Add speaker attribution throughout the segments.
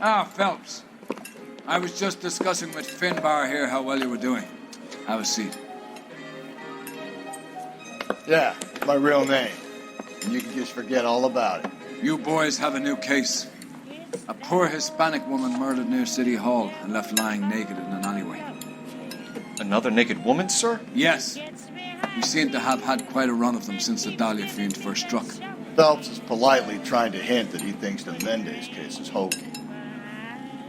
Speaker 1: Ah, Phelps. I was just discussing with Finbar here how well you were doing. Have a seat.
Speaker 2: Yeah, my real name. And you can just forget all about it.
Speaker 1: You boys have a new case. A poor Hispanic woman murdered near City Hall and left lying naked in an alleyway.
Speaker 3: Another naked woman, sir?
Speaker 1: Yes. You seem to have had quite a run of them since the Dahlia fiend first struck.
Speaker 2: Phelps is politely trying to hint that he thinks the Mendez case is hokey.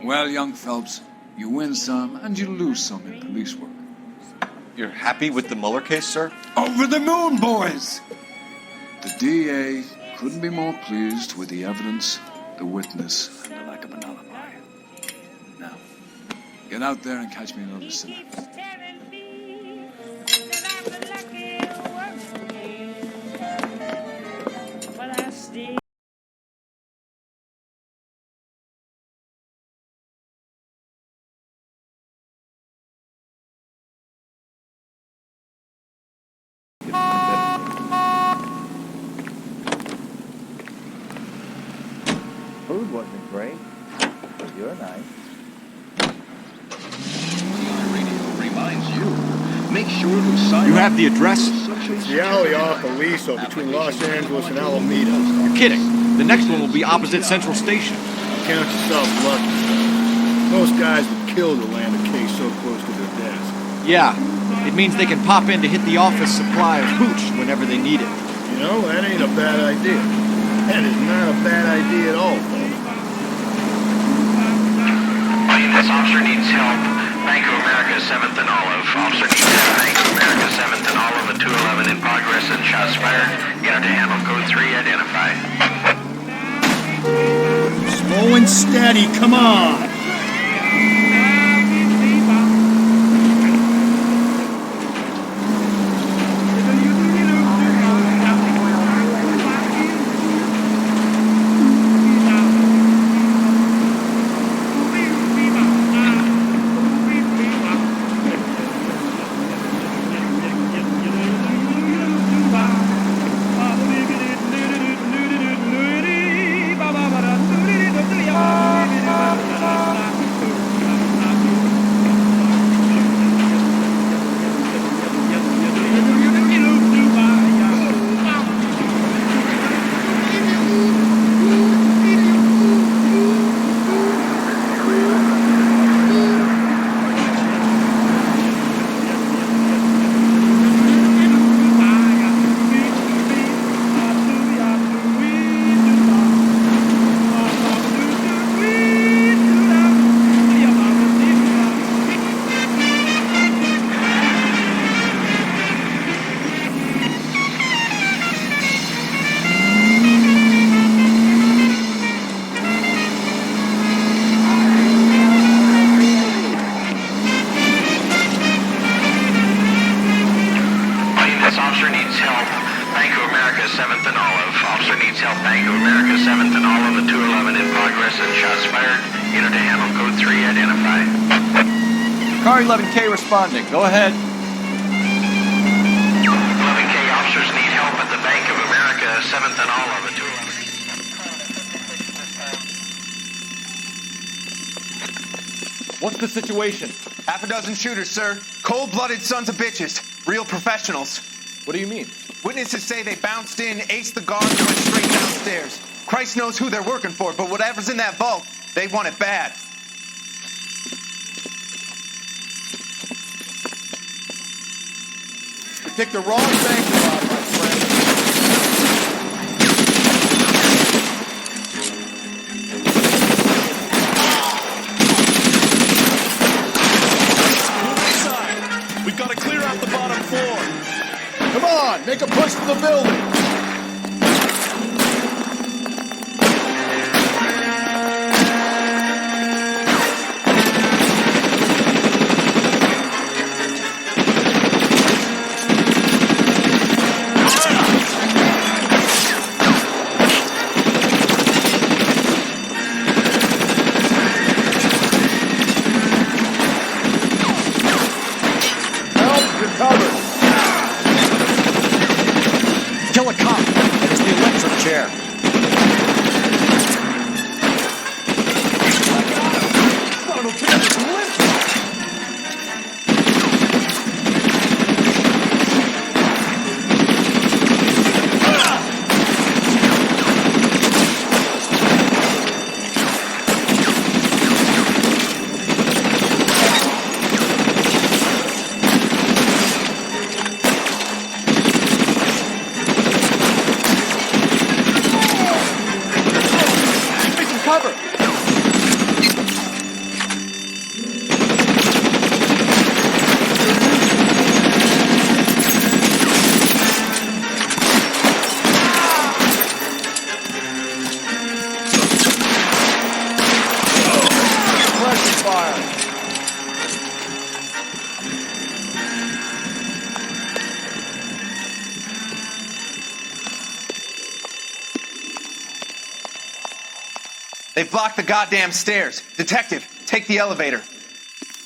Speaker 1: Well, young Phelps, you win some and you lose some in police work.
Speaker 3: You're happy with the Mueller case, sir?
Speaker 1: Over the moon, boys! The DA couldn't be more pleased with the evidence, the witness, and the lack of an alibi. Now, get out there and catch me another sinner.
Speaker 4: Food wasn't great, but you're nice.
Speaker 5: Reminds you. Make sure to sign.
Speaker 6: You have the address?
Speaker 2: It's the alley off Aliso between Los Angeles and Alameda.
Speaker 6: You're kidding. The next one will be opposite Central Station.
Speaker 2: Count yourself lucky. Most guys would kill to land a case so close to their desk.
Speaker 6: Yeah, it means they can pop in to hit the office supply of hooch whenever they need it.
Speaker 2: You know, that ain't a bad idea. That is not a bad idea at all, folks.
Speaker 5: This officer needs help. Bank of America, 7th and Olive. Officer needs help. Bank of America, 7th and Olive. A 211 in progress and shots fired. Enter to handle code 3. Identify.
Speaker 2: Slow and steady, come on!
Speaker 6: Car 11K responding. Go ahead.
Speaker 5: 11K officers need help at the Bank of America, 7th and Olive. A 211.
Speaker 6: What's the situation?
Speaker 7: Half a dozen shooters, sir. Cold-blooded sons of bitches. Real professionals.
Speaker 6: What do you mean?
Speaker 7: Witnesses say they bounced in, aced the guards, and went straight downstairs. Christ knows who they're working for, but whatever's in that vault, they want it bad.
Speaker 2: You picked the wrong bank rob, my friend.
Speaker 6: We've got to clear out the bottom floor.
Speaker 2: Come on, make a push for the building.
Speaker 6: Kill a cop. It's the electric chair.
Speaker 7: They blocked the goddamn stairs. Detective, take the elevator.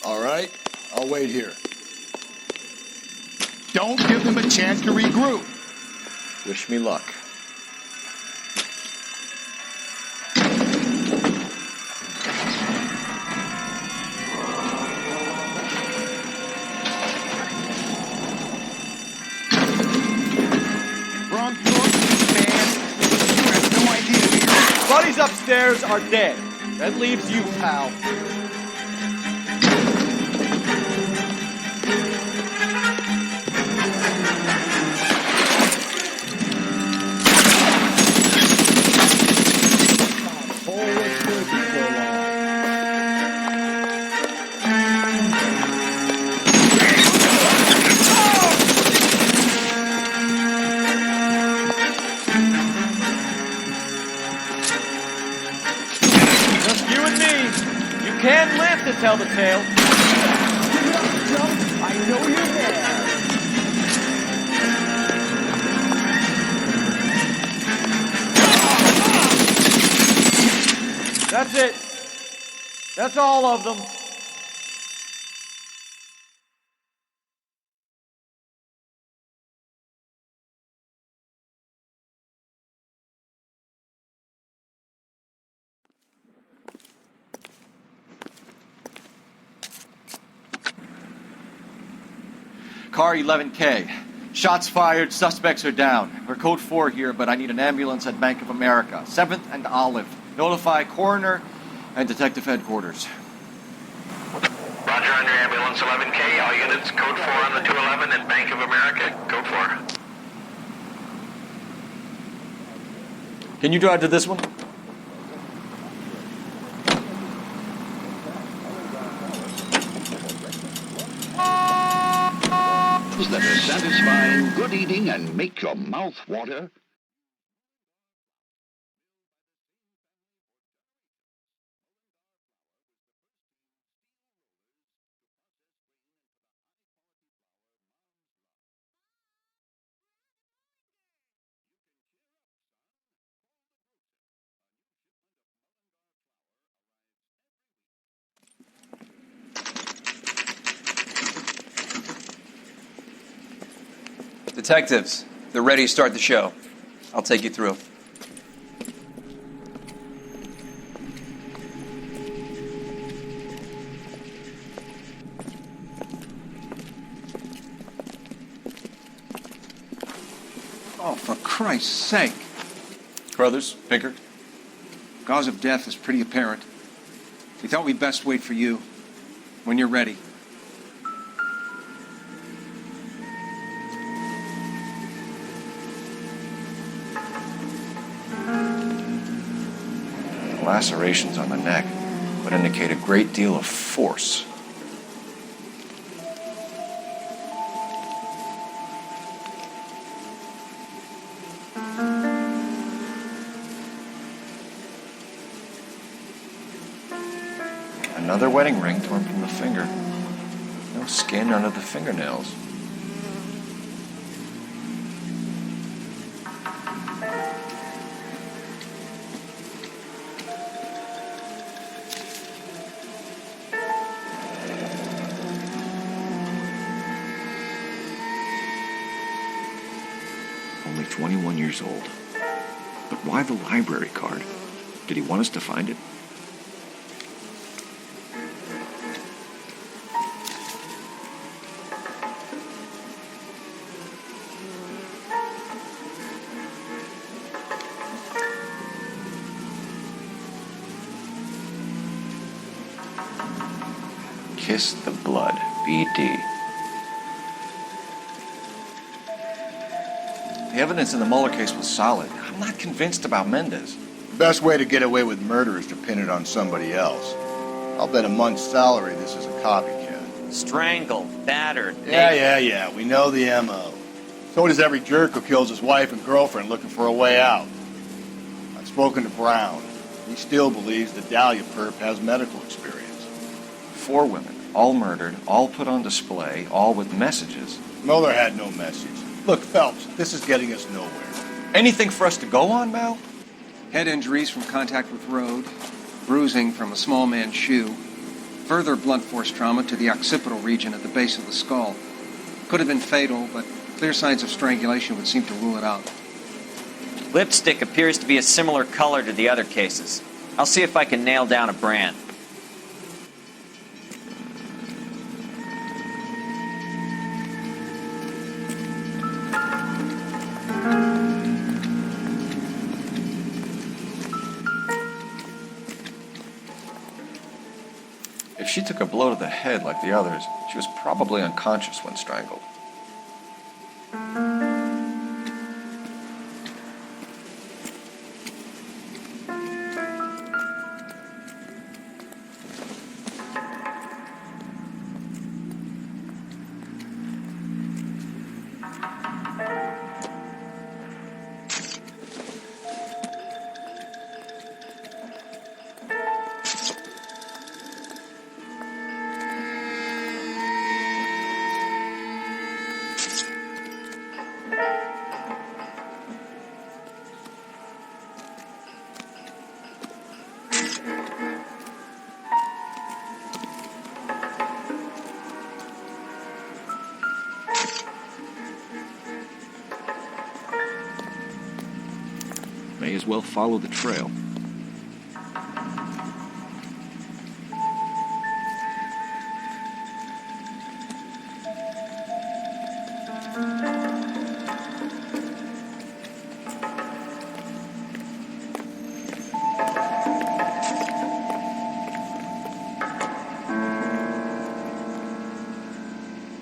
Speaker 2: All right, I'll wait here. Don't give them a chance to regroup.
Speaker 3: Wish me luck.
Speaker 2: Wrong door, man. You have no idea.
Speaker 6: Buddies upstairs are dead. That leaves you, pal. Just you and me. You can live to tell the tale.
Speaker 4: I know you're there.
Speaker 6: That's it. That's all of them. Car 11K. Shots fired, suspects are down. We're code 4 here, but I need an ambulance at Bank of America. 7th and Olive. Notify coroner and detective headquarters.
Speaker 5: Roger on your ambulance 11K. All units, code 4 on the 211 and Bank of America, code 4.
Speaker 6: Can you drive to this one?
Speaker 8: That are satisfying, good eating, and make your mouth water.
Speaker 9: Detectives, they're ready to start the show. I'll take you through.
Speaker 1: Oh, for Christ's sake.
Speaker 3: Carruthers, Pinker.
Speaker 1: Cause of death is pretty apparent. We thought we'd best wait for you. When you're ready.
Speaker 3: Lacerations on the neck would indicate a great deal of force. Another wedding ring torn from the finger. No skin under the fingernails. Only 21 years old. But why the library card? Did he want us to find it? Kiss the blood, BD. The evidence in the Mueller case was solid. I'm not convinced about Mendez.
Speaker 2: The best way to get away with murder is to pin it on somebody else. I'll bet a month's salary this is a copycat.
Speaker 10: Strangled, battered,
Speaker 2: Yeah. We know the M.O. So does every jerk who kills his wife and girlfriend looking for a way out. I've spoken to Brown. He still believes the Dahlia perp has medical experience.
Speaker 3: 4 women, all murdered, all put on display, all with messages.
Speaker 2: Mueller had no message. Look, Phelps, this is getting us nowhere.
Speaker 3: Anything for us to go on, Mal?
Speaker 1: Head injuries from contact with road.
Speaker 11: bruising from a small man's shoe. Further blunt force trauma to the occipital region at the base of the skull. Could have been fatal, but clear signs of strangulation would seem to rule it out.
Speaker 10: Lipstick appears to be a similar color to the other cases. I'll see if I can nail down a brand.
Speaker 3: If she took a blow to the head like the others, she was probably unconscious when strangled. May as well follow the trail.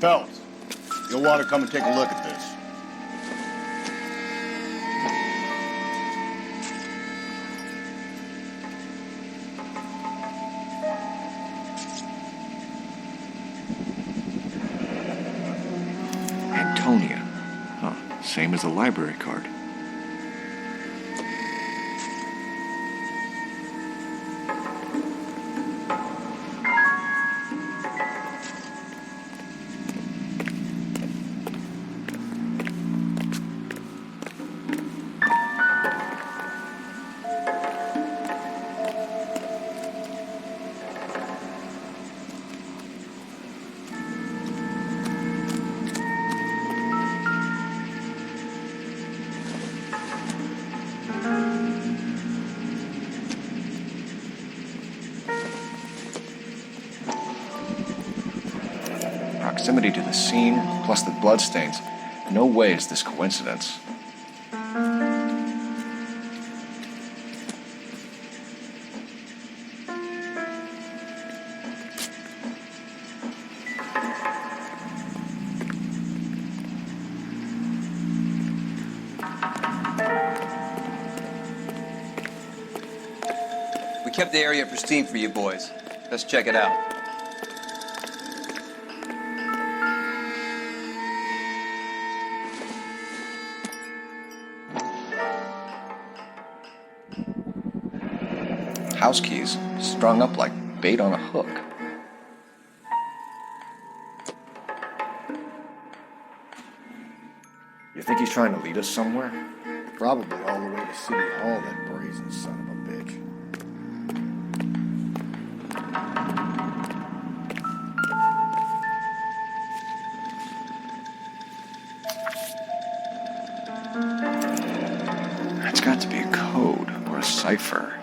Speaker 2: Fellas, you'll want to come and take a look at this.
Speaker 3: Antonia. Huh, same as the library card. Proximity to the scene, plus the bloodstains. No way is this coincidence.
Speaker 9: We kept the area pristine for you boys. Let's check it out.
Speaker 3: House keys, strung up like bait on a hook. You think he's trying to lead us somewhere?
Speaker 2: Probably all the way to City Hall, that brazen son of a bitch.
Speaker 3: That's got to be a code or a cipher.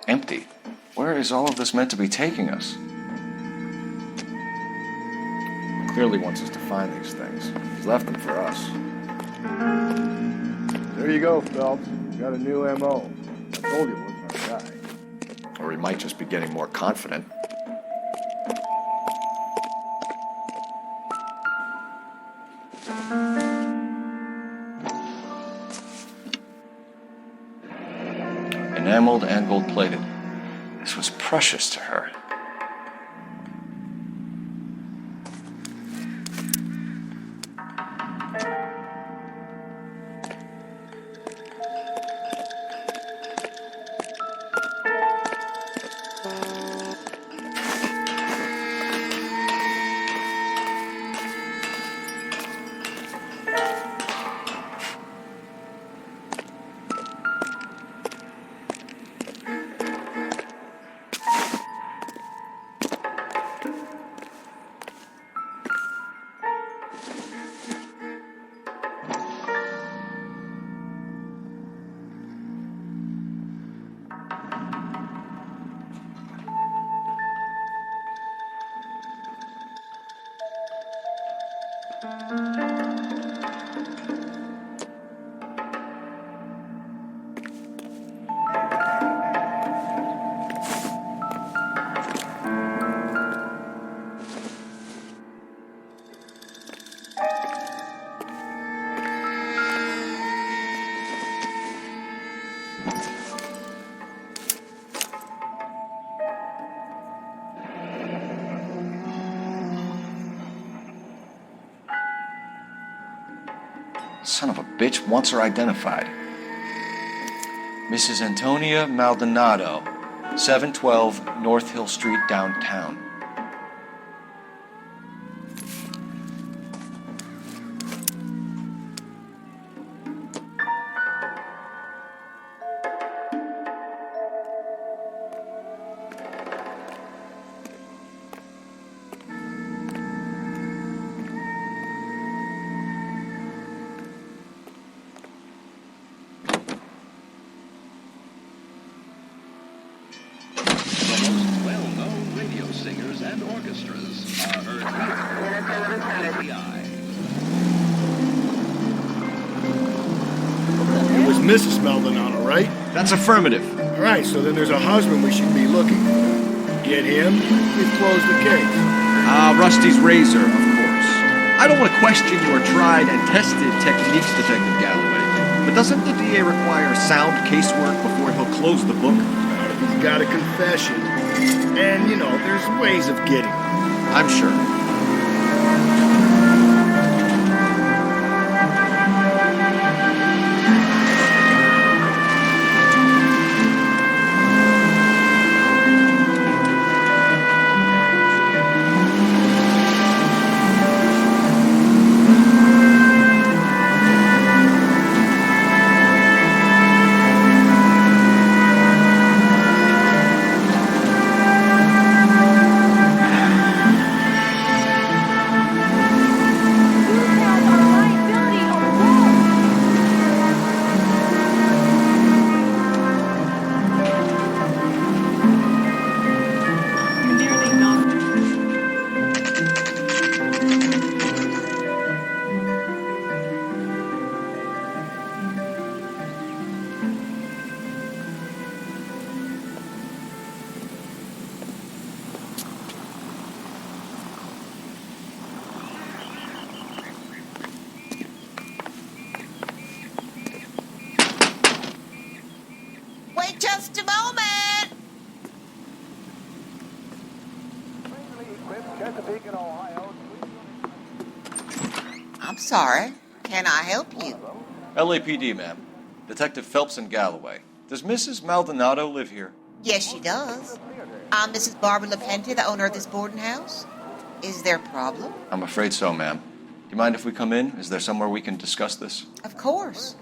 Speaker 3: Empty. Where is all of this meant to be taking us?
Speaker 11: Clearly wants us to find these things. He's left them for us.
Speaker 2: There you go, Phelps. Got a new M.O. I told you it wasn't our guy.
Speaker 3: Or he might just be getting more confident. Enameled and gold-plated. This was precious to her. Son of a bitch wants her identified. Mrs. Antonia Maldonado, 712 North Hill Street, downtown.
Speaker 2: Mrs. Maldonado, right?
Speaker 3: That's affirmative.
Speaker 2: All right, so then there's a husband we should be looking for. Get him, we've closed the case.
Speaker 3: Rusty's razor, of course. I don't want to question your tried and tested techniques, Detective Galloway, but doesn't the DA require sound casework before he'll close the book?
Speaker 2: He's got a confession. And, there's ways of getting it.
Speaker 3: I'm sure.
Speaker 12: Just a moment. I'm sorry. Can I help you?
Speaker 6: LAPD, ma'am. Detective Phelps and Galloway. Does Mrs. Maldonado live here?
Speaker 12: Yes, she does. I'm Mrs. Barbara LaPente, the owner of this boarding house. Is there a problem?
Speaker 6: I'm afraid so, ma'am. Do you mind if we come in? Is there somewhere we can discuss this?
Speaker 12: Of course.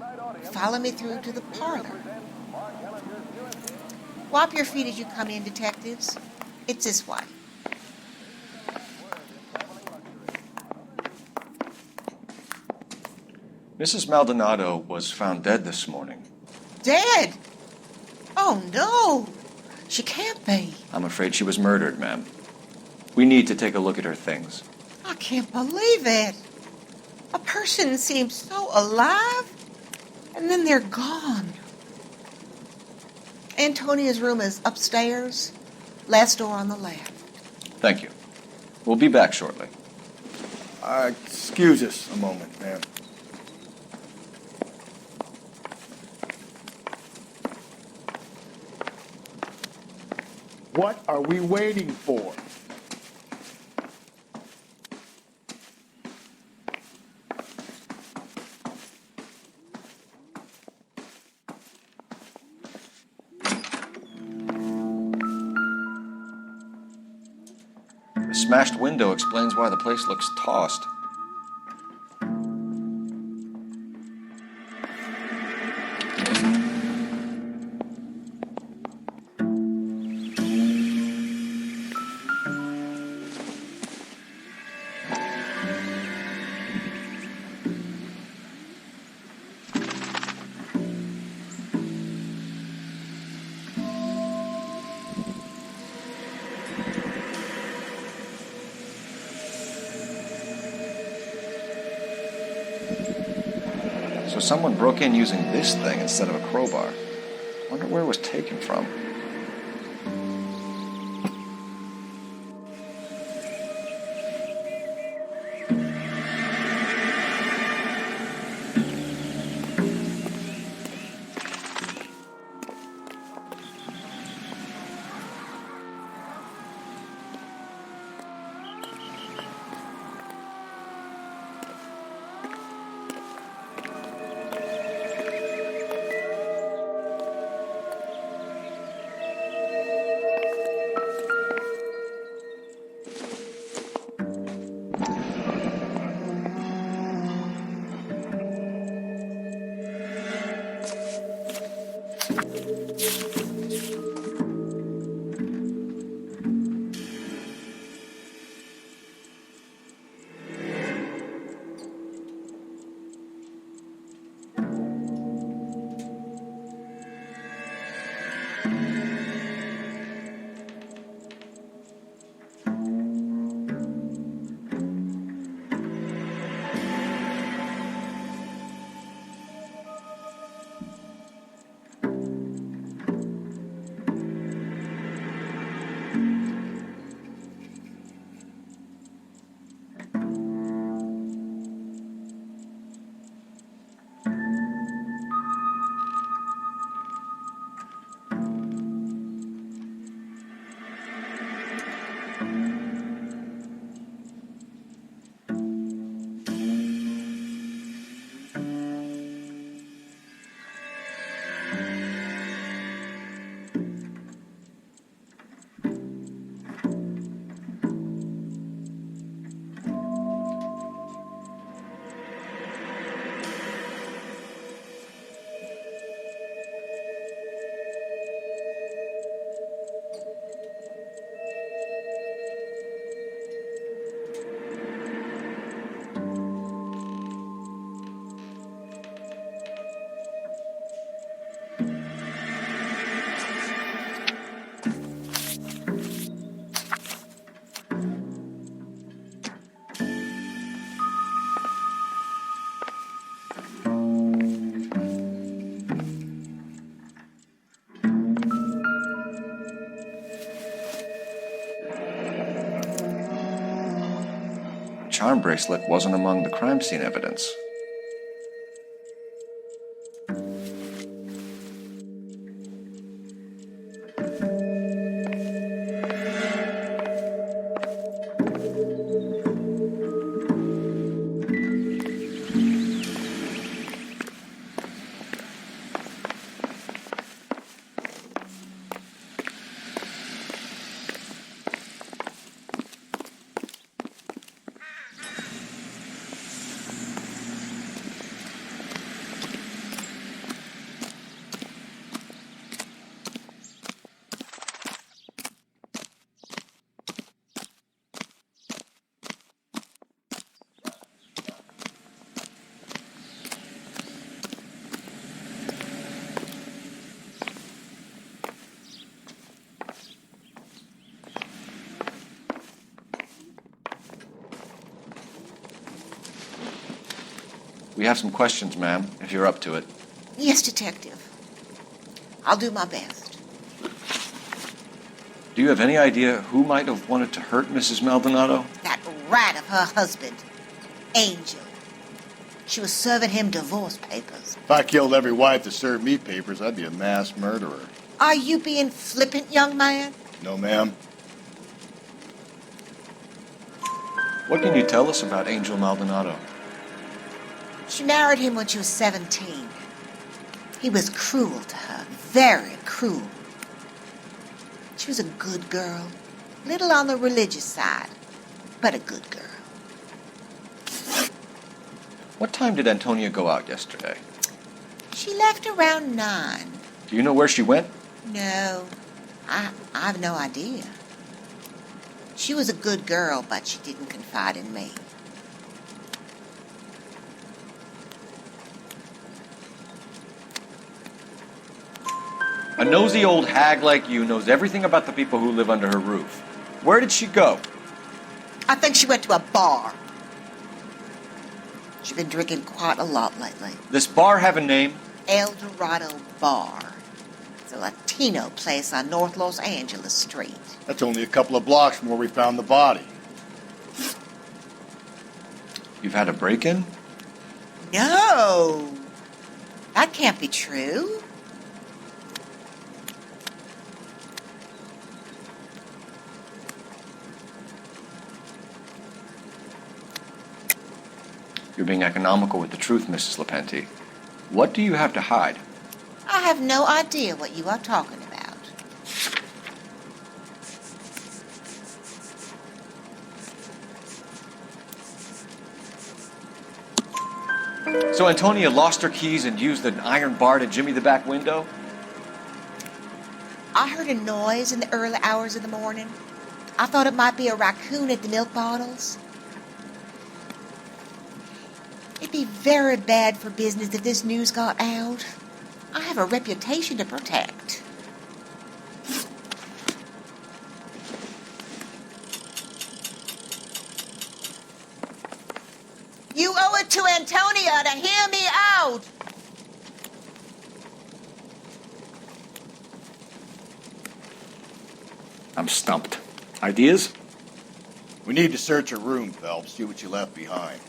Speaker 12: Follow me through to the parlor. Wipe your feet as you come in, detectives. It's this way.
Speaker 6: Mrs. Maldonado was found dead this morning.
Speaker 12: Dead? Oh, no. She can't be.
Speaker 6: I'm afraid she was murdered, ma'am. We need to take a look at her things.
Speaker 12: I can't believe it. A person seems so alive And then they're gone. Antonia's room is upstairs, last door on the left.
Speaker 6: Thank you. We'll be back shortly.
Speaker 2: Excuse us a moment, ma'am. What are we waiting for?
Speaker 6: The smashed window explains why the place looks tossed. So someone broke in using this thing instead of a crowbar. Wonder where it was taken from. Charm bracelet wasn't among the crime scene evidence. We have some questions, ma'am, if you're up to it.
Speaker 12: Yes, Detective. I'll do my best.
Speaker 6: Do you have any idea who might have wanted to hurt Mrs. Maldonado?
Speaker 12: That rat of her husband, Angel. She was serving him divorce papers.
Speaker 2: If I killed every wife that served me papers, I'd be a mass murderer.
Speaker 12: Are you being flippant, young man?
Speaker 2: No, ma'am.
Speaker 6: What can you tell us about Angel Maldonado?
Speaker 12: She married him when she was 17. He was cruel to her, very cruel. She was a good girl, little on the religious side, but a good girl.
Speaker 6: What time did Antonia go out yesterday?
Speaker 12: She left around 9.
Speaker 6: Do you know where she went?
Speaker 12: No, I have no idea. She was a good girl, but she didn't confide in me.
Speaker 6: A nosy old hag like you knows everything about the people who live under her roof. Where did she go?
Speaker 12: I think she went to a bar. She's been drinking quite a lot lately.
Speaker 6: This bar have a name?
Speaker 12: El Dorado Bar. It's a Latino place on North Los Angeles Street.
Speaker 2: That's only a couple of blocks from where we found the body.
Speaker 6: You've had a break-in?
Speaker 12: No! That can't be true.
Speaker 6: You're being economical with the truth, Mrs. Lepenti. What do you have to hide?
Speaker 12: I have no idea what you are talking about.
Speaker 6: So Antonia lost her keys and used an iron bar to jimmy the back window?
Speaker 12: I heard a noise in the early hours of the morning. I thought it might be a raccoon at the milk bottles. It'd be very bad for business if this news got out. I have a reputation to protect. You owe it to Antonia to hear me out.
Speaker 3: I'm stumped. Ideas?
Speaker 2: We need to search her room, Phelps, see what you left behind.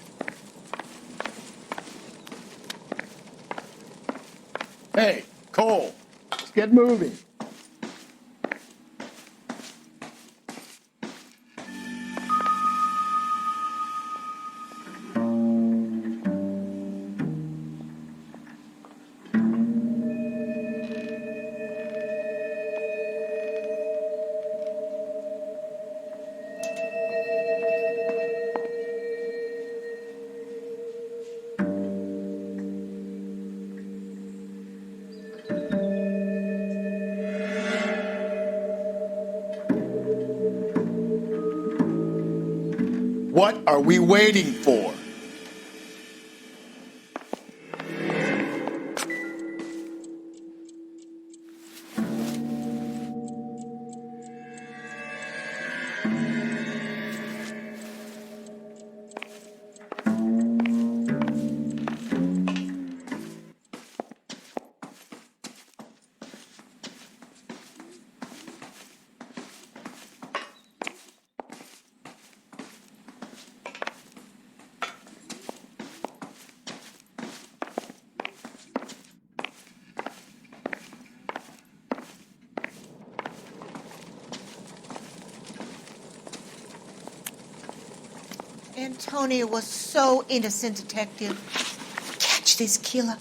Speaker 2: Hey, Cole, let's get moving. What are we waiting for?
Speaker 12: Antonia was so innocent, Detective. Catch this killer.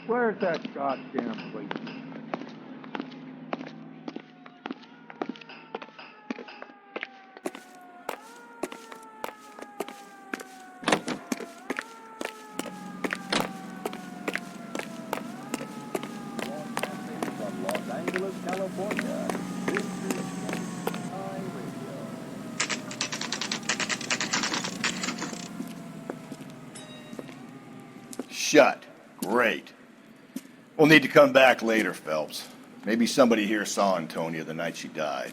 Speaker 4: Where's that goddamn place?
Speaker 8: Los Angeles, California. This is NOIRE Radio.
Speaker 2: Shut. Great. We'll need to come back later, Phelps. Maybe somebody here saw Antonia the night she died.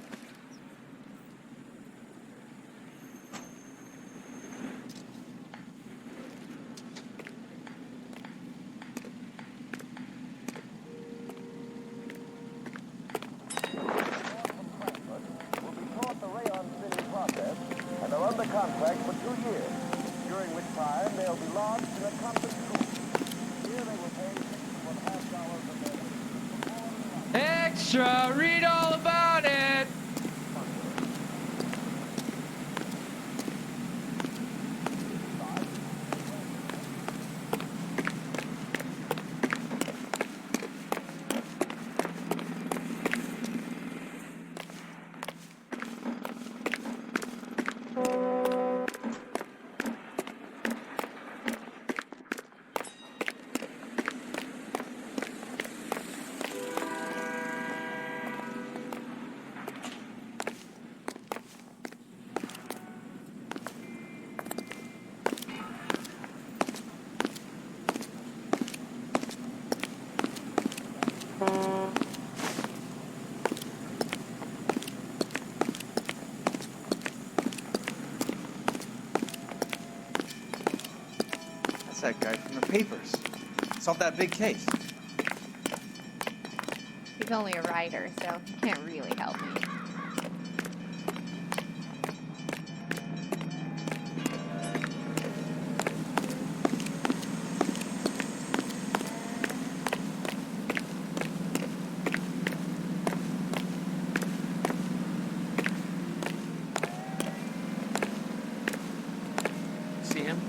Speaker 13: And are under contract for 2 years, during which time they'll be lodged in a conference school. Here they will pay $6.50 a day.
Speaker 14: Extra! Read all about it!
Speaker 7: That's that guy from the papers. Solved that big case.
Speaker 15: He's only a writer, so he can't really help me.
Speaker 16: See him?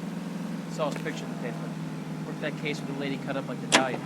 Speaker 16: Saw his picture in the paper. Worked that case with the lady cut up like the dahlia.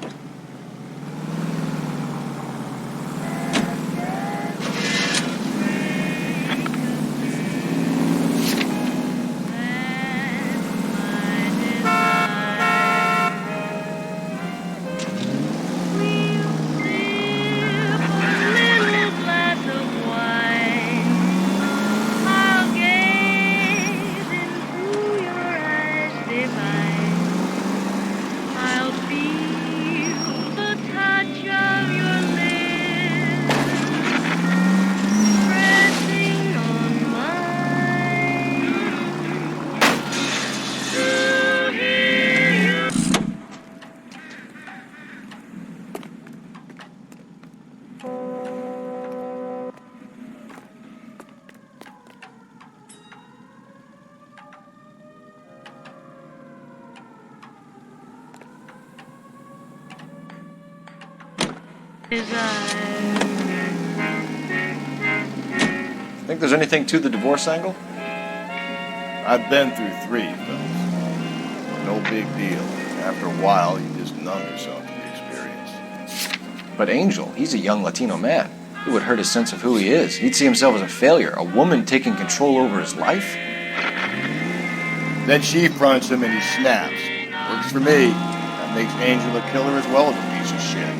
Speaker 6: Think there's anything to the divorce angle?
Speaker 2: I've been through 3, Phelps. No big deal. After a while, you just numb yourself to the experience.
Speaker 6: But Angel, he's a young Latino man. It would hurt his sense of who he is. He'd see himself as a failure, a woman taking control over his life.
Speaker 2: Then she fronts him and he snaps. Works for me. That makes Angel a killer as well as a piece of shit.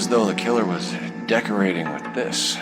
Speaker 1: as though the killer was decorating with this.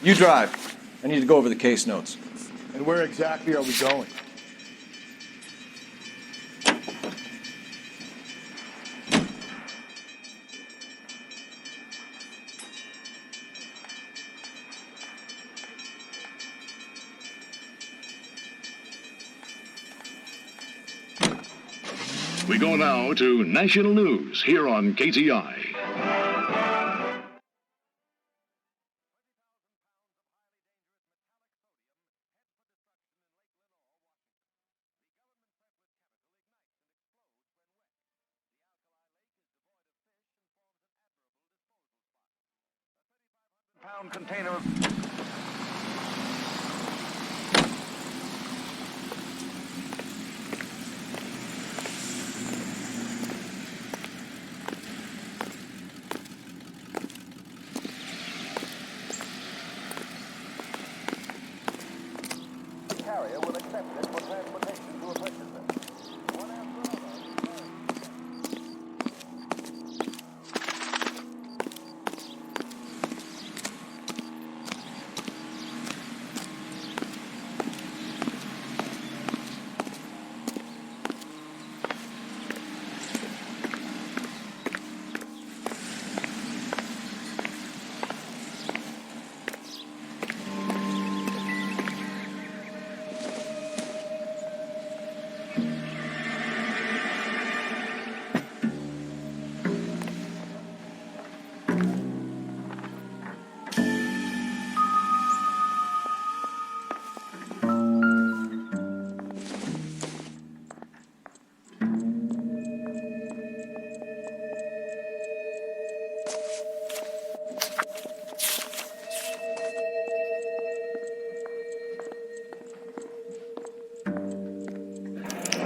Speaker 6: You drive. I need to go over the case notes.
Speaker 2: And where exactly are we going?
Speaker 8: We go now to national news here on KTI.
Speaker 13: Pound container of... Carrier will accept it for transportation to a purchaser. One after another.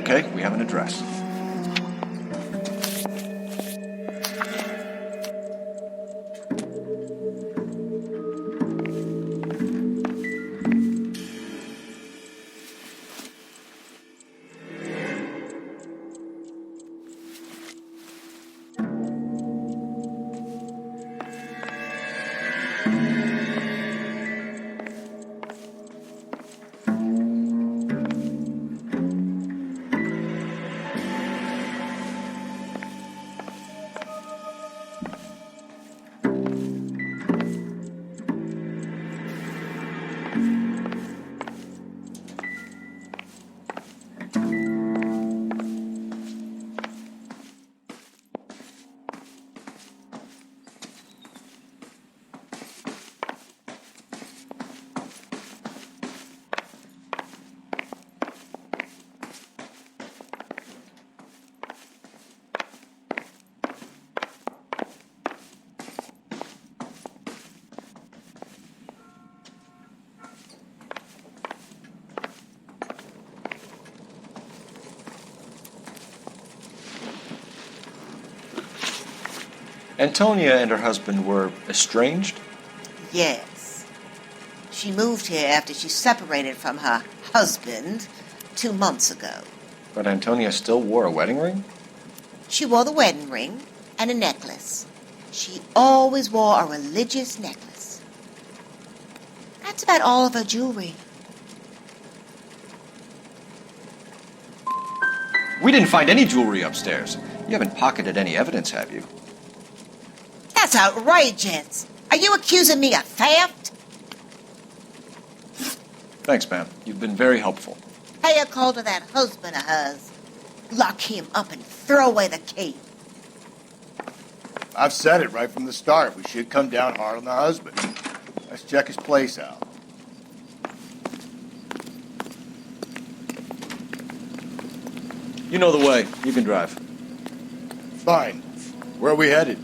Speaker 6: Okay, we have an address. Antonia and her husband were estranged?
Speaker 12: Yes. She moved here after she separated from her husband 2 months ago.
Speaker 6: But Antonia still wore a wedding ring?
Speaker 12: She wore the wedding ring and a necklace. She always wore a religious necklace. That's about all of her jewelry.
Speaker 6: We didn't find any jewelry upstairs. You haven't pocketed any evidence, have you?
Speaker 12: That's outrageous. Are you accusing me of theft?
Speaker 6: Thanks, ma'am. You've been very helpful.
Speaker 12: Pay a call to that husband of hers. Lock him up and throw away the key.
Speaker 2: I've said it right from the start. We should come down hard on the husband. Let's check his place out.
Speaker 6: You know the way. You can drive.
Speaker 2: Fine. Where are we headed?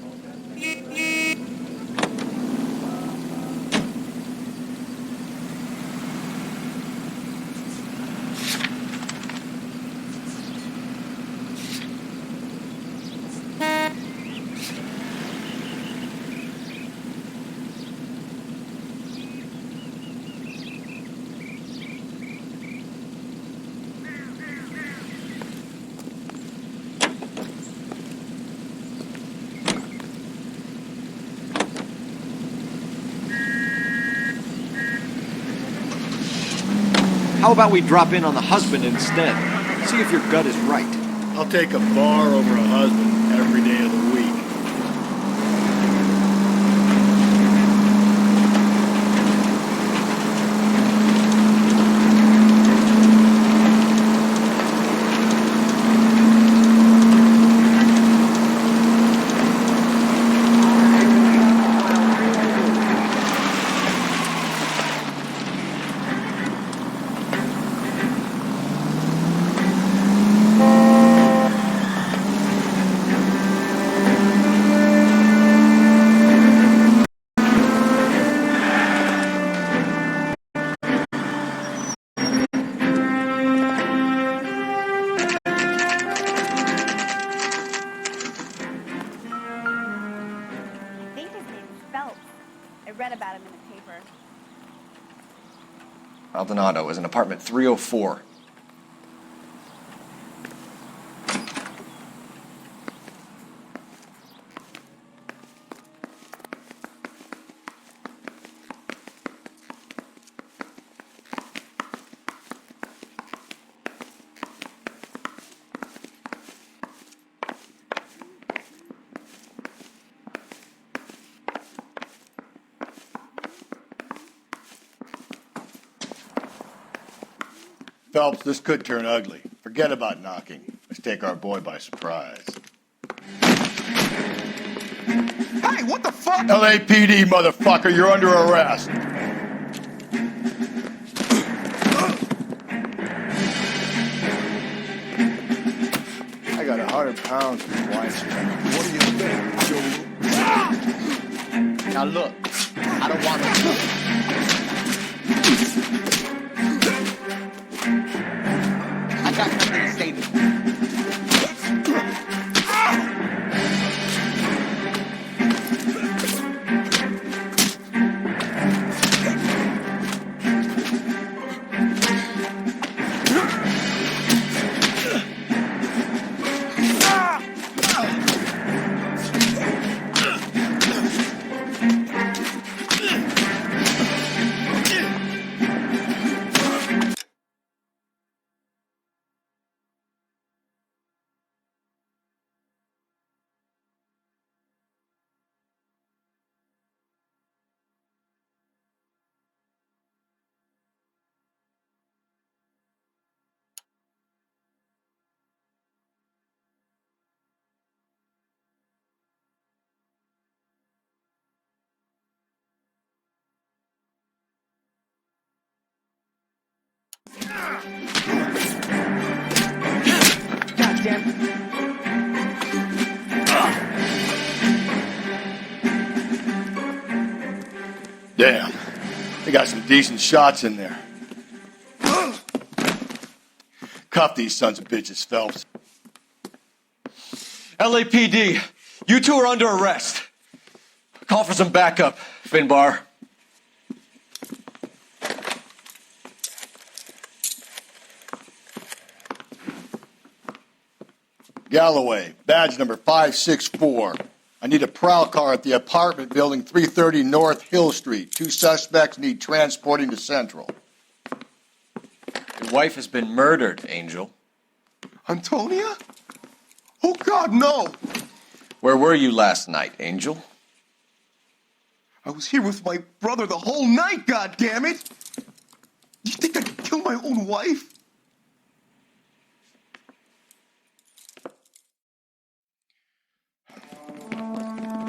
Speaker 3: How about we drop in on the husband instead? See if your gut is right.
Speaker 2: I'll take a bar over a husband every day of the week.
Speaker 6: Maldonado is in apartment 304.
Speaker 2: Phelps, this could turn ugly. Forget about knocking. Let's take our boy by surprise.
Speaker 7: Hey, what the fuck?
Speaker 2: LAPD, motherfucker, you're under arrest. I got 100 pounds for your wife's check. What do you think, Joe?
Speaker 7: Now look, I don't want to... I got nothing to say to you.
Speaker 2: Damn. They got some decent shots in there. Cuff these sons of bitches, Phelps.
Speaker 6: LAPD, you two are under arrest. Call for some backup, Finbar.
Speaker 2: Galloway, badge number 564. I need a prowl car at the apartment building 330 North Hill Street. 2 suspects need transporting to Central.
Speaker 6: Your wife has been murdered, Angel.
Speaker 7: Antonia? Oh, God, no!
Speaker 6: Where were you last night, Angel?
Speaker 7: I was here with my brother the whole night, goddammit! You think I could kill my own wife?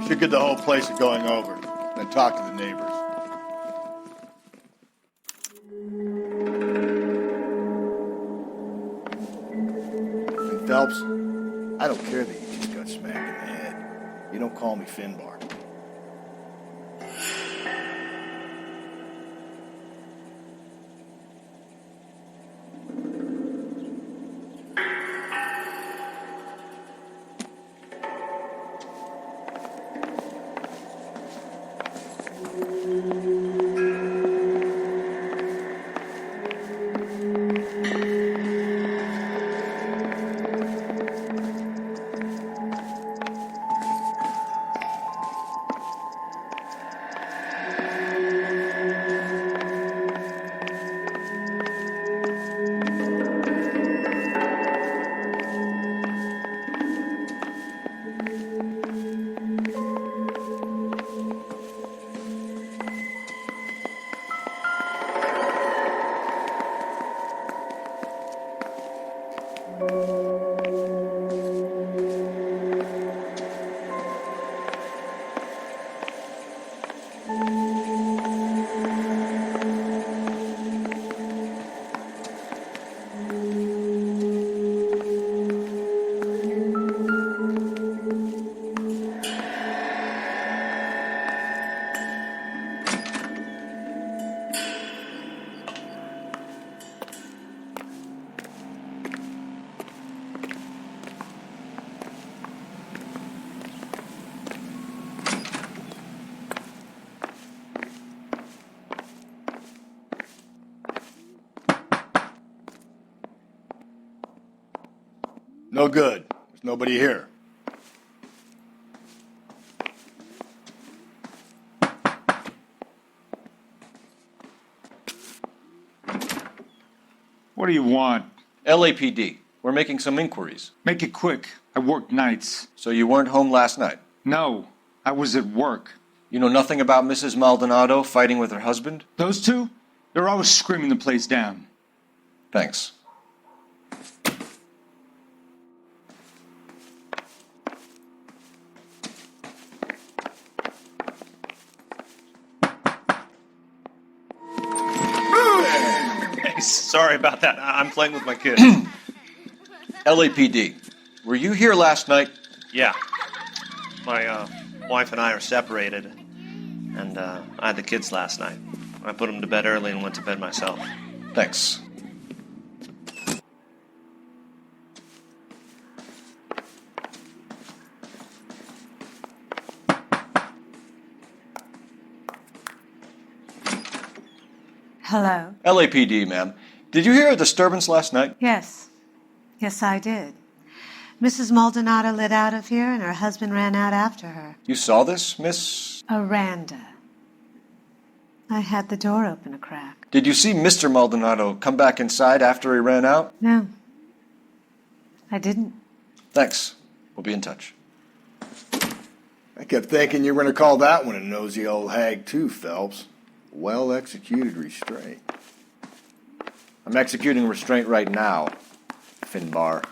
Speaker 2: Should get the whole place going over, then talk to the neighbors. And Phelps, I don't care that you just got smacked in the head. You don't call me Finbar. No good. There's nobody here.
Speaker 17: What do you want?
Speaker 6: LAPD. We're making some inquiries.
Speaker 17: Make it quick. I work nights.
Speaker 6: So you weren't home last night?
Speaker 17: No, I was at work.
Speaker 6: You know nothing about Mrs. Maldonado fighting with her husband?
Speaker 17: Those two? They're always screaming the place down.
Speaker 6: Thanks.
Speaker 18: Sorry about that. I'm playing with my kids.
Speaker 6: LAPD. Were you here last night?
Speaker 18: Yeah. My wife and I are separated, and I had the kids last night. I put them to bed early and went to bed myself.
Speaker 6: Thanks.
Speaker 19: Hello?
Speaker 6: LAPD, ma'am. Did you hear a disturbance last night?
Speaker 19: Yes. Yes, I did. Mrs. Maldonado lit out of here, and her husband ran out after her.
Speaker 6: You saw this, Miss?
Speaker 19: Aranda. I had the door open a crack.
Speaker 6: Did you see Mr. Maldonado come back inside after he ran out?
Speaker 19: No. I didn't.
Speaker 6: Thanks. We'll be in touch.
Speaker 2: I kept thinking you were going to call that one a nosy old hag too, Phelps. Well-executed restraint.
Speaker 6: I'm executing restraint right now, Finbar.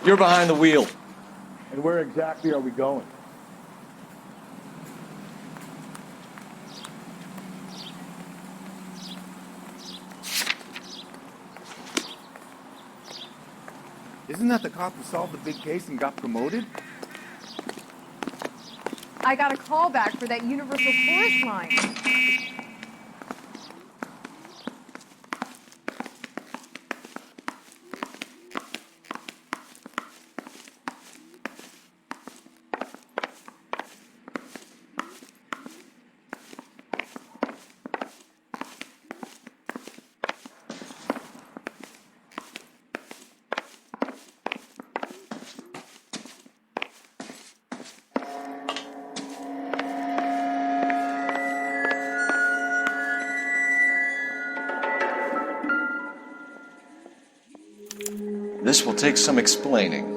Speaker 6: You're behind the wheel.
Speaker 4: And where exactly are we going? Isn't that the cop who solved the big case and got promoted?
Speaker 20: I got a call back for that Universal Forest line.
Speaker 6: This will take some explaining.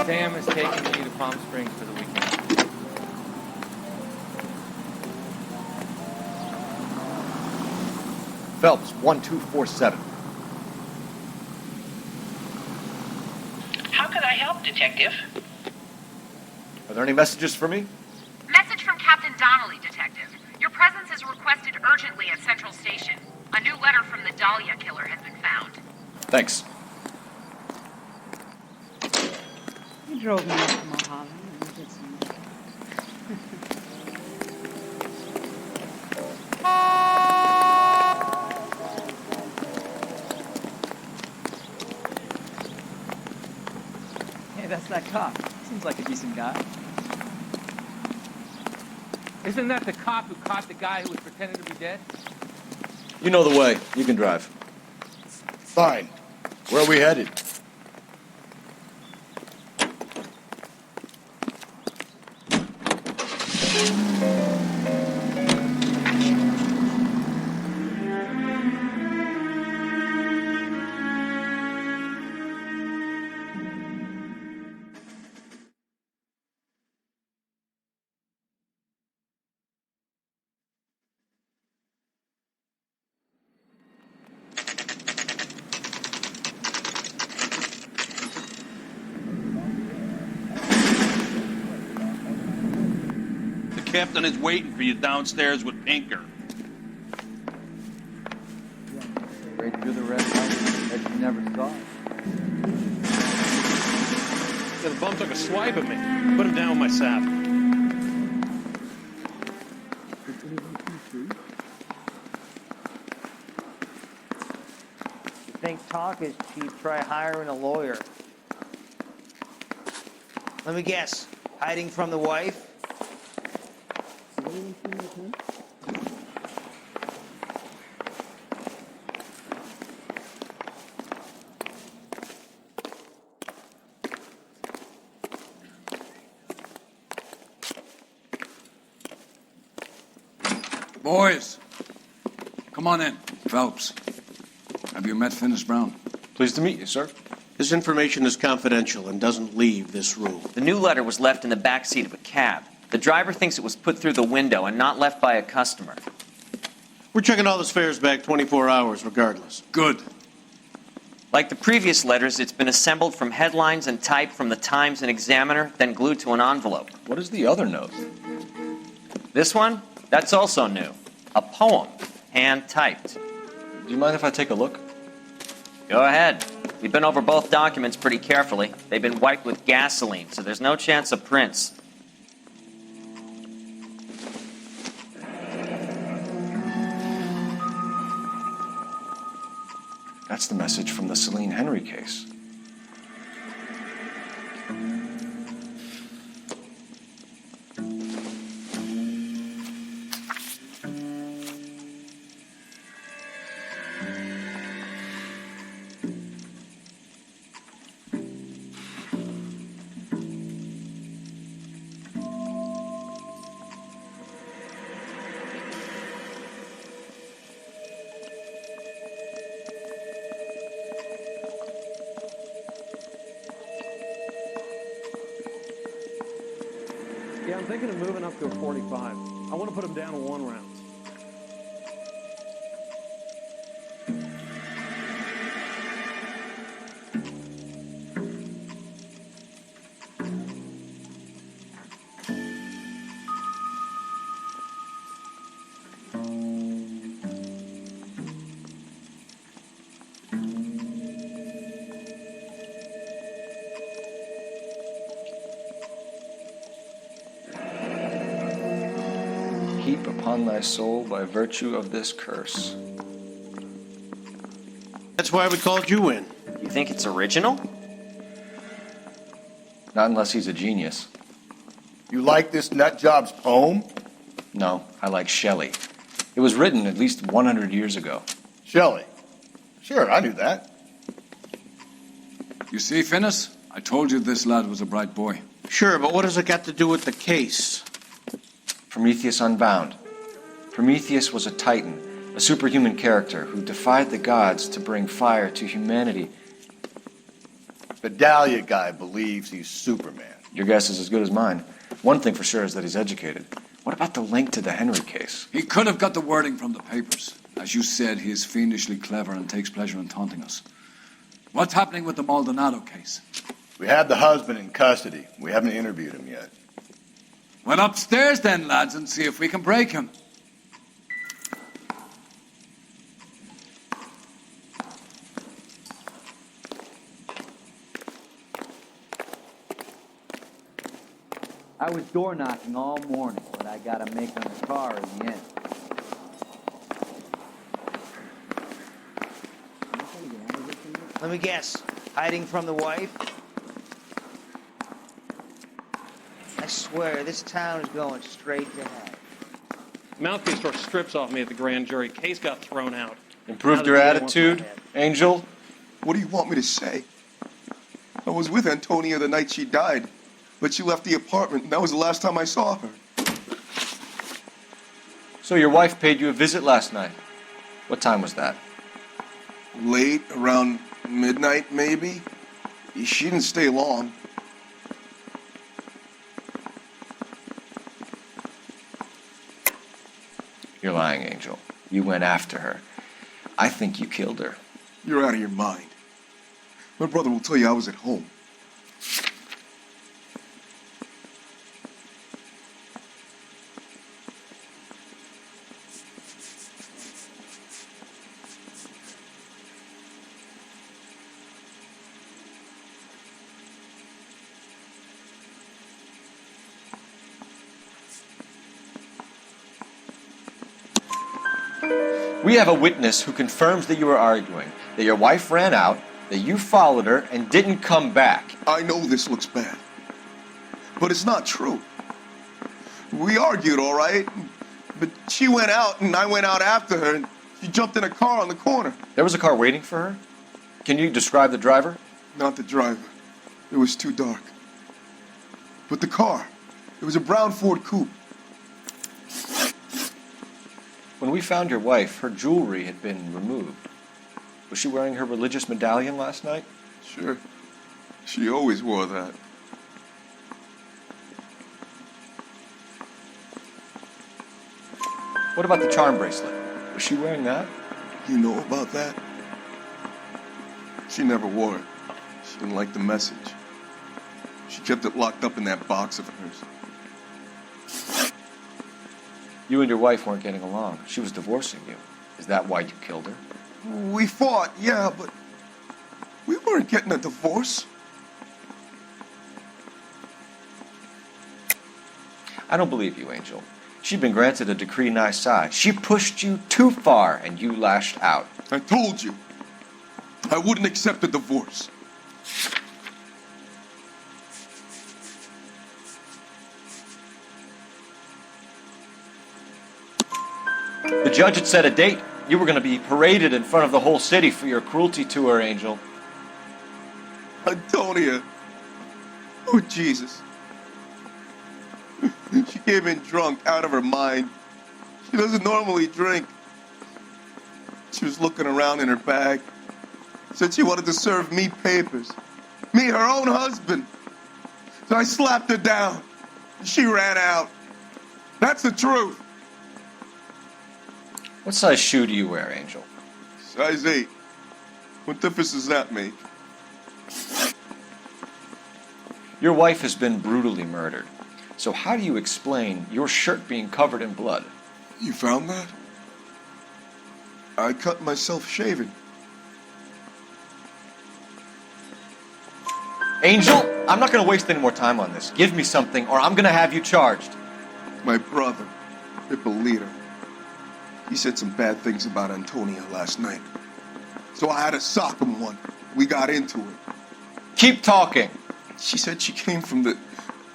Speaker 14: Sam is taking me to Palm Springs for the weekend.
Speaker 6: Phelps, 1247.
Speaker 21: How can I help, Detective?
Speaker 6: Are there any messages for me?
Speaker 22: Message from Captain Donnelly, Detective. Your presence is requested urgently at Central Station. A new letter from the Dahlia killer has been found.
Speaker 6: Thanks.
Speaker 19: He drove me up to Mulholland and we did some.
Speaker 16: Hey, that's that cop. Seems like a decent guy.
Speaker 14: Isn't that the cop who caught the guy who was pretending to be dead?
Speaker 6: You know the way. You can drive.
Speaker 2: Fine. Where are we headed?
Speaker 23: The captain is waiting for you downstairs with Pinker.
Speaker 6: Right through the red light that you never saw.
Speaker 18: Yeah, the bum took a swipe at me. Put him down with my saddle.
Speaker 16: You think talk is cheap, try hiring a lawyer.
Speaker 24: Let me guess. Hiding from the wife?
Speaker 1: Boys, come on in. Phelps, have you met Finis Brown?
Speaker 6: Pleased to meet you, sir.
Speaker 25: This information is confidential and doesn't leave this room.
Speaker 10: The new letter was left in the back seat of a cab. The driver thinks it was put through the window and not left by a customer.
Speaker 25: We're checking all the fares back 24 hours regardless.
Speaker 1: Good.
Speaker 10: Like the previous letters, it's been assembled from headlines and typed from the Times and Examiner, then glued to an envelope.
Speaker 6: What is the other note?
Speaker 10: This one? That's also new. A poem, hand-typed.
Speaker 6: Do you mind if I take a look?
Speaker 10: Go ahead. We've been over both documents pretty carefully. They've been wiped with gasoline, so there's no chance of prints.
Speaker 6: That's the message from the Celine Henry case.
Speaker 5: Yeah, I'm thinking of moving up to a 45. I want to put him down to 1 round.
Speaker 6: Heap upon thy soul by virtue of this curse.
Speaker 25: That's why we called you in.
Speaker 10: You think it's original?
Speaker 6: Not unless he's a genius.
Speaker 2: You like this nutjob's poem?
Speaker 6: No, I like Shelley. It was written at least 100 years ago.
Speaker 2: Shelley? Sure, I knew that.
Speaker 1: You see, Finnis? I told you this lad was a bright boy.
Speaker 25: Sure, but what has it got to do with the case?
Speaker 6: Prometheus Unbound. Prometheus was a titan, a superhuman character who defied the gods to bring fire to humanity.
Speaker 2: The Dahlia guy believes he's Superman.
Speaker 6: Your guess is as good as mine. One thing for sure is that he's educated. What about the link to the Henry case?
Speaker 1: He could have got the wording from the papers. As you said, he is fiendishly clever and takes pleasure in taunting us. What's happening with the Maldonado case?
Speaker 2: We have the husband in custody. We haven't interviewed him yet.
Speaker 1: Well, upstairs then, lads, and see if we can break him.
Speaker 9: I was door knocking all morning, but I got a make on the car in the end.
Speaker 24: Let me guess. Hiding from the wife? I swear, this town is going straight to hell.
Speaker 5: Mouthpiece tore strips off me at the grand jury. Case got thrown out.
Speaker 6: Improved your attitude, Angel?
Speaker 11: What do you want me to say? I was with Antonia the night she died, but she left the apartment, and that was the last time I saw her.
Speaker 6: So your wife paid you a visit last night. What time was that?
Speaker 11: Late, around midnight, maybe? She didn't stay long.
Speaker 6: You're lying, Angel. You went after her. I think you killed her.
Speaker 11: You're out of your mind. My brother will tell you I was at home.
Speaker 6: We have a witness who confirms that you were arguing, that your wife ran out, that you followed her and didn't come back.
Speaker 11: I know this looks bad, but it's not true. We argued, all right, but she went out and I went out after her and she jumped in a car on the corner.
Speaker 6: There was a car waiting for her? Can you describe the driver?
Speaker 11: Not the driver. It was too dark. But the car, it was a brown Ford coupe.
Speaker 6: When we found your wife, her jewelry had been removed. Was she wearing her religious medallion last night?
Speaker 11: Sure. She always wore that.
Speaker 6: What about the charm bracelet? Was she wearing that?
Speaker 11: You know about that? She never wore it. She didn't like the message. She kept it locked up in that box of hers.
Speaker 6: You and your wife weren't getting along. She was divorcing you. Is that why you killed her?
Speaker 11: We fought, yeah, but we weren't getting a divorce.
Speaker 6: I don't believe you, Angel. She'd been granted a decree nisi. She pushed you too far, and you lashed out.
Speaker 11: I told you. I wouldn't accept a divorce.
Speaker 6: The judge had set a date. You were going to be paraded in front of the whole city for your cruelty to her, Angel.
Speaker 11: Antonia. Oh, Jesus. She came in drunk, out of her mind. She doesn't normally drink. She was looking around in her bag. Said she wanted to serve me papers. Me, her own husband. So I slapped her down. She ran out. That's the truth.
Speaker 6: What size shoe do you wear, Angel?
Speaker 11: Size 8. What difference does that make?
Speaker 6: Your wife has been brutally murdered. So how do you explain your shirt being covered in blood?
Speaker 11: You found that? I cut myself shaving.
Speaker 6: Angel, I'm not going to waste any more time on this. Give me something or I'm going to have you charged.
Speaker 11: My brother, Hippolyta, he said some bad things about Antonia last night. So I had to sock him one. We got into it.
Speaker 6: Keep talking.
Speaker 11: She said she came from the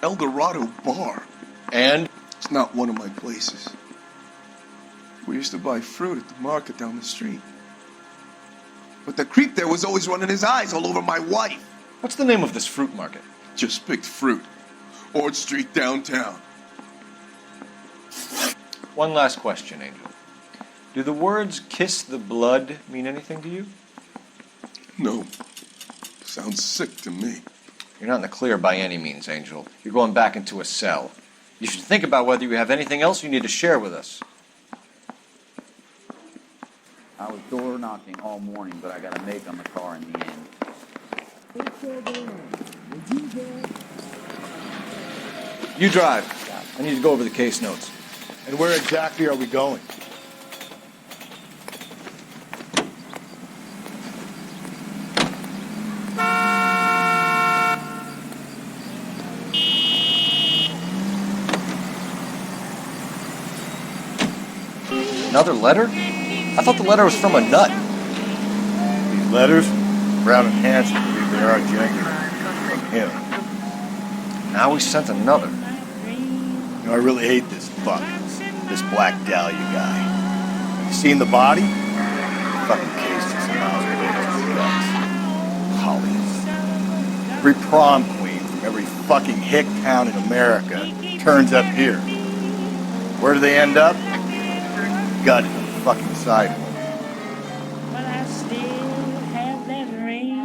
Speaker 11: El Dorado bar.
Speaker 6: And?
Speaker 11: It's not one of my places. We used to buy fruit at the market down the street. But the creep there was always running his eyes all over my wife.
Speaker 6: What's the name of this fruit market?
Speaker 11: Just picked fruit. Ord Street downtown.
Speaker 6: One last question, Angel. Do the words kiss the blood mean anything to you?
Speaker 11: No. Sounds sick to me.
Speaker 6: You're not in the clear by any means, Angel. You're going back into a cell. You should think about whether you have anything else you need to share with us.
Speaker 9: I was door knocking all morning, but I got a make on the car in the end.
Speaker 6: You drive. I need to go over the case notes.
Speaker 2: And where exactly are we going?
Speaker 6: Another letter? I thought the letter was from a nut.
Speaker 2: These letters? Brown and Hanson believe they are genuine. From him.
Speaker 6: Now he sent another.
Speaker 2: You know, I really hate this fuck. This Black Dahlia guy. You seen the body? Fucking case just miles away from the guts. Hollies. Every prom queen from every fucking hick town in America turns up here. Where do they end up? Gut in the fucking sidewalk.
Speaker 8: But I still have that ring.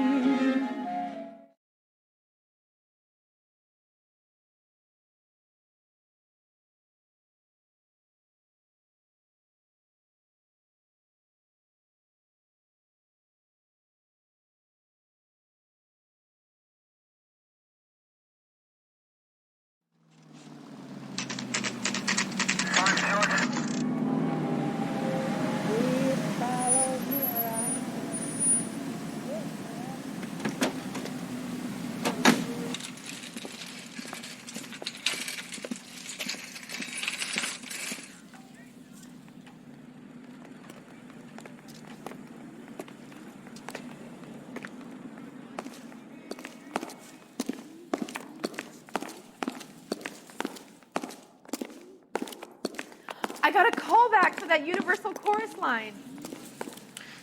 Speaker 20: I got a call back for that Universal Chorus line.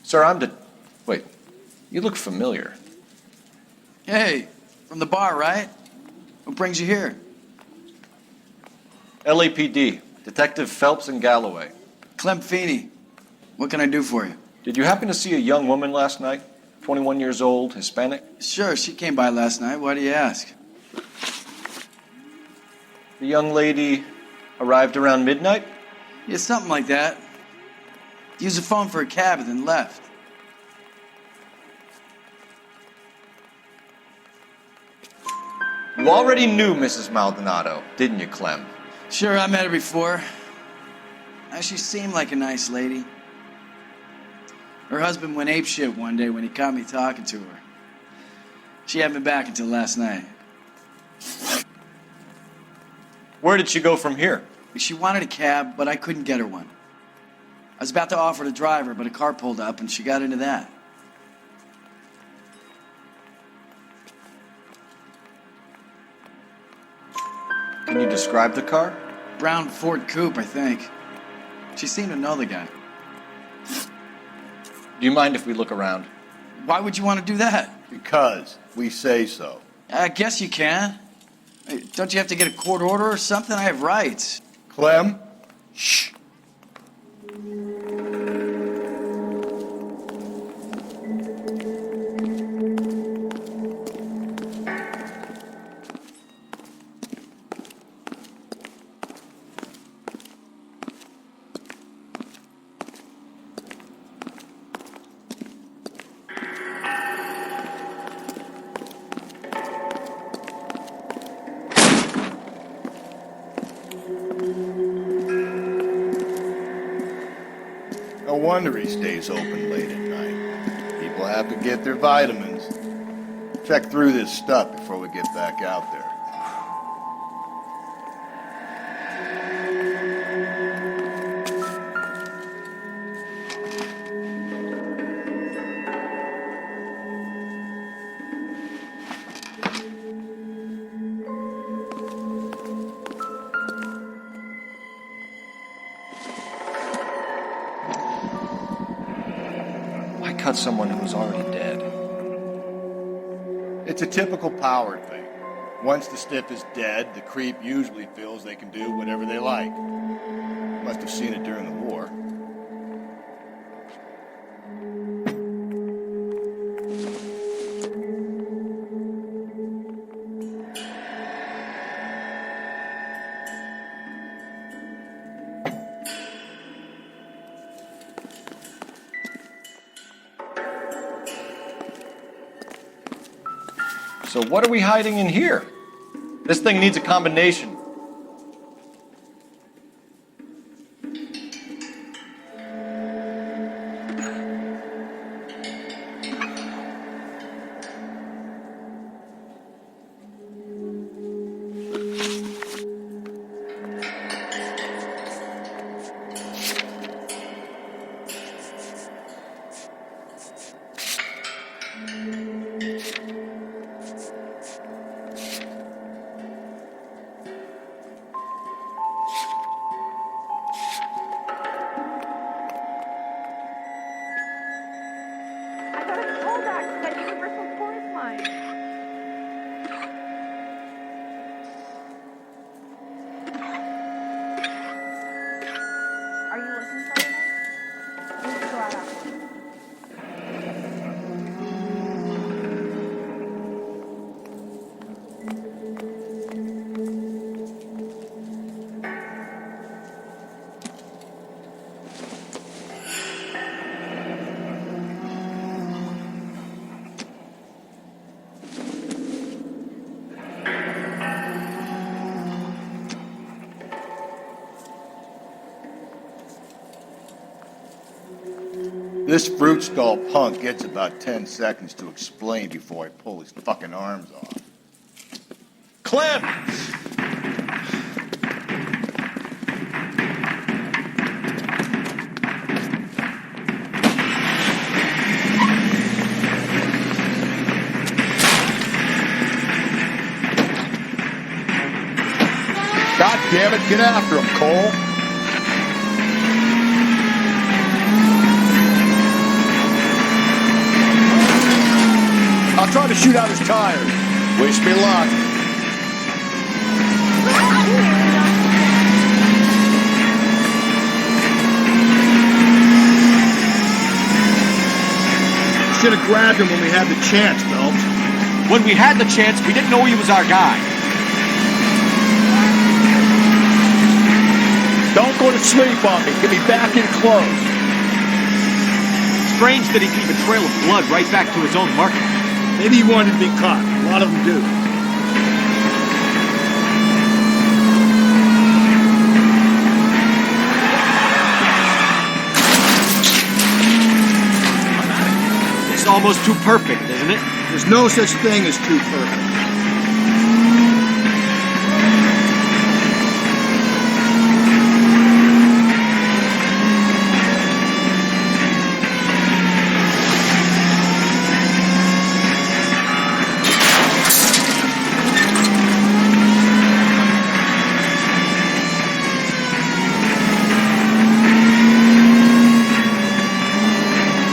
Speaker 6: Sir, Wait, you look familiar.
Speaker 12: Hey, from the bar, right? What brings you here?
Speaker 6: LAPD, Detective Phelps and Galloway.
Speaker 12: Clem Feeney. What can I do for you?
Speaker 6: Did you happen to see a young woman last night? 21 years old, Hispanic?
Speaker 12: Sure, she came by last night. Why do you ask?
Speaker 6: The young lady arrived around midnight?
Speaker 12: Yeah, something like that. Used the phone for a cab and then left.
Speaker 6: You already knew Mrs. Maldonado, didn't you, Clem?
Speaker 12: Sure, I met her before. She seemed like a nice lady. Her husband went apeshit one day when he caught me talking to her. She hadn't been back until last night.
Speaker 6: Where did she go from here?
Speaker 12: She wanted a cab, but I couldn't get her one. I was about to offer to drive her, but a car pulled up and she got into that.
Speaker 6: Can you describe the car?
Speaker 12: Brown Ford Coupe, I think. She seemed to know the guy.
Speaker 6: Do you mind if we look around?
Speaker 12: Why would you want to do that?
Speaker 2: Because we say so.
Speaker 12: I guess you can. Hey, don't you have to get a court order or something? I have rights.
Speaker 2: Clem? Shh. No wonder he stays open late at night. People have to get their vitamins. Check through this stuff before we get back out there.
Speaker 6: Cut someone who was already dead.
Speaker 2: It's a typical power thing. Once the stiff is dead, the creep usually feels they can do whatever they like. Must have seen it during the war.
Speaker 6: So what are we hiding in here? This thing needs a combination. This fruit stall punk gets about 10 seconds to explain before I pull his fucking arms off. Clem!
Speaker 2: God damn it, get after him, Cole. I'll try to shoot out his tires. Wish me luck. Should have grabbed him when we had the chance, Phelps.
Speaker 6: When we had the chance, we didn't know he was our guy.
Speaker 2: Don't go to sleep on me. Get me back in close.
Speaker 6: Strange that he'd leave a trail of blood right back to his own market.
Speaker 2: Maybe he wanted to be caught. A lot of them do.
Speaker 6: It's almost too perfect, isn't it?
Speaker 2: There's no such thing as too perfect.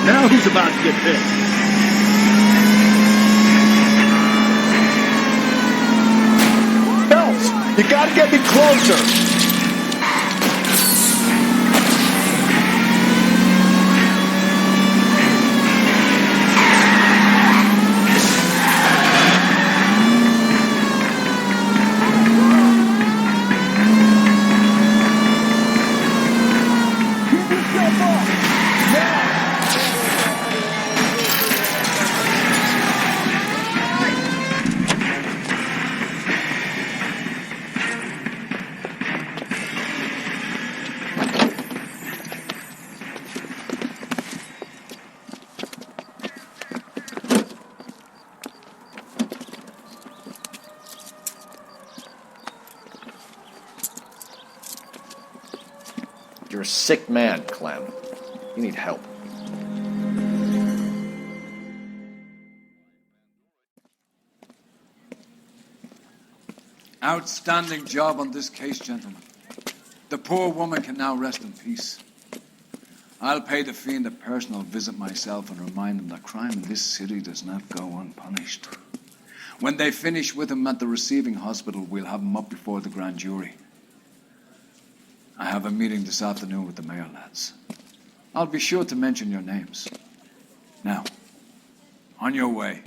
Speaker 25: Now he's about to get pissed.
Speaker 2: Phelps, you gotta get me closer.
Speaker 6: You're a sick man, Clem. You need help.
Speaker 1: Outstanding job on this case, gentlemen. The poor woman can now rest in peace. I'll pay the fiend a personal visit myself and remind him that crime in this city does not go unpunished. When they finish with him at the receiving hospital, we'll have him up before the grand jury. I have a meeting this afternoon with the mayor, lads. I'll be sure to mention your names. Now, on your way.